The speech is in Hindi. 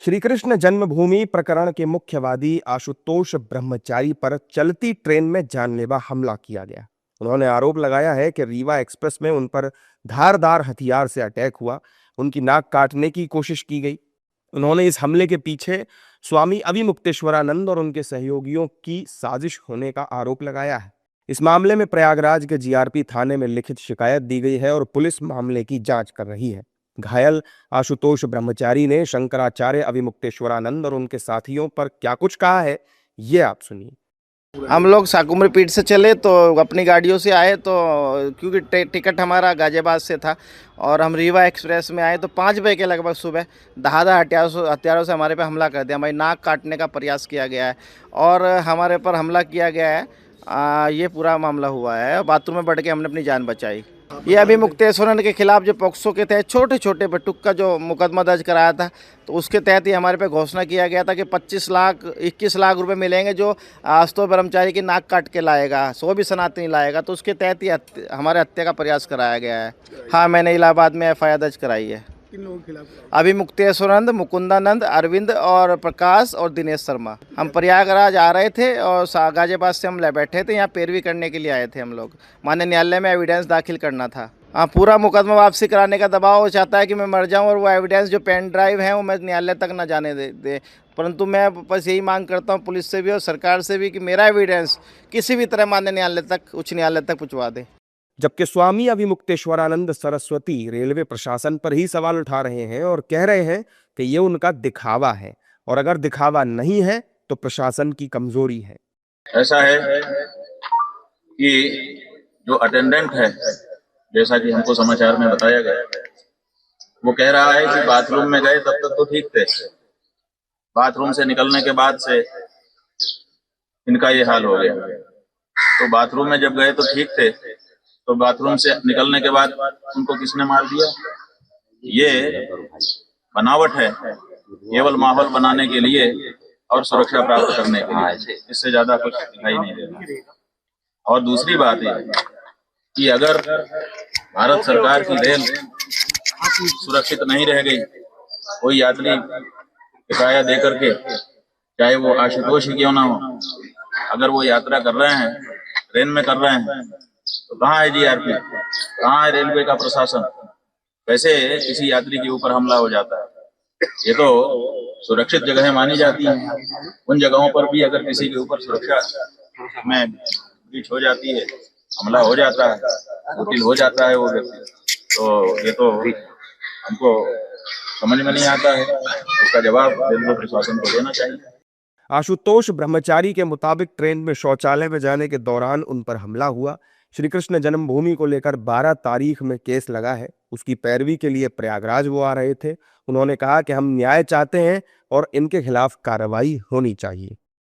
श्री कृष्ण जन्मभूमि प्रकरण के मुख्यवादी आशुतोष ब्रह्मचारी पर चलती ट्रेन में जानलेवा हमला किया गया। उन्होंने आरोप लगाया है कि रीवा एक्सप्रेस में उन पर धारदार हथियार से अटैक हुआ, उनकी नाक काटने की कोशिश की गई। उन्होंने इस हमले के पीछे स्वामी अविमुक्तेश्वरानंद और उनके सहयोगियों की साजिश होने का आरोप लगाया है। इस मामले में प्रयागराज के जीआरपी थाने में लिखित शिकायत दी गई है और पुलिस मामले की जांच कर रही है। घायल आशुतोष ब्रह्मचारी ने शंकराचार्य अविमुक्तेश्वरानंद और उनके साथियों पर क्या कुछ कहा है, ये आप सुनिए। हम लोग साकुम्र पीठ से चले तो अपनी गाड़ियों से आए, तो क्योंकि टिकट हमारा गाजियाबाद से था और हम रीवा एक्सप्रेस में आए तो 5 बजे के लगभग सुबह धारदार हथियारों से हमारे पे हमला कर दिया। हमारी नाक काटने का प्रयास किया गया है और हमारे पर हमला किया गया है। ये पूरा मामला हुआ है। बाथरूम में बढ़ के हमने अपनी जान बचाई। ये अभी मुक्तेश्वरन के खिलाफ जो पॉक्सो के तहत छोटे छोटे बटुक का जो मुकदमा दर्ज कराया था, तो उसके तहत ही हमारे पे घोषणा किया गया था कि 21 लाख रुपए मिलेंगे जो आशुतोष ब्रह्मचारी की नाक काट के लाएगा, 100 भी सनातनी लाएगा। तो उसके तहत ही हमारे हत्या का प्रयास कराया गया है। हाँ, मैंने इलाहाबाद में FIR दर्ज कराई है। किन लोगों के खिलाफ? अभी मुक्तेश्वरानंद, मुकुंदानंद, अरविंद और प्रकाश और दिनेश शर्मा। हम प्रयागराज आ रहे थे और गाजियाबाद से हम बैठे थे, यहाँ पैरवी करने के लिए आए थे हम लोग। माननीय न्यायालय में एविडेंस दाखिल करना था। हाँ, पूरा मुकदमा वापसी कराने का दबाव वो चाहता है कि मैं मर जाऊं और वो एविडेंस जो पेन ड्राइव है वो मैं न्यायालय तक ना जाने दे। परंतु मैं बस यही मांग करता हूं पुलिस से भी और सरकार से भी कि मेरा एविडेंस किसी भी तरह माननीय न्यायालय तक, उच्च न्यायालय तक पहुँचवा दे। जबकि स्वामी अविमुक्तेश्वरानंद सरस्वती रेलवे प्रशासन पर ही सवाल उठा रहे हैं और कह रहे हैं कि ये उनका दिखावा है और अगर दिखावा नहीं है तो प्रशासन की कमजोरी है। ऐसा है कि जो अटेंडेंट है, जैसा कि हमको समाचार में बताया गया, वो कह रहा है कि बाथरूम में गए तब तक तो ठीक थे, बाथरूम से निकलने के बाद से इनका ये हाल हो गया। तो बाथरूम में जब गए तो ठीक थे, तो बाथरूम से निकलने के बाद उनको किसने मार दिया? ये बनावट है, केवल माहौल बनाने के लिए और सुरक्षा प्राप्त करने के लिए, इससे ज्यादा कुछ दिखाई नहीं दे रहा। और दूसरी बात ये कि अगर भारत सरकार की रेल सुरक्षित नहीं रह गई, कोई यात्री किराया दे करके, चाहे वो आशुतोष ही क्यों ना हो, अगर वो यात्रा कर रहे हैं, ट्रेन में कर रहे हैं, तो कहाँ है जीआरपी, कहाँ है रेलवे का प्रशासन? कैसे किसी यात्री के ऊपर हमला हो जाता है? ये तो सुरक्षित जगह मानी जाती हैं। उन जगहों पर भी अगर किसी के ऊपर सुरक्षा में ब्रीच हो जाती है, हमला हो जाता है, मुश्किल हो जाता है वो व्यक्ति, तो ये तो हमको समझ में नहीं आता है। इसका जवाब रेलवे प्रशासन को देना चाहिए। आशुतोष ब्रह्मचारी के मुताबिक ट्रेन में शौचालय में जाने के दौरान उन पर हमला हुआ। श्री कृष्ण जन्मभूमि को लेकर 12 तारीख में केस लगा है। उसकी पैरवी के लिए प्रयागराज वो आ रहे थे। उन्होंने कहा कि हम न्याय चाहते हैं और इनके खिलाफ कार्रवाई होनी चाहिए।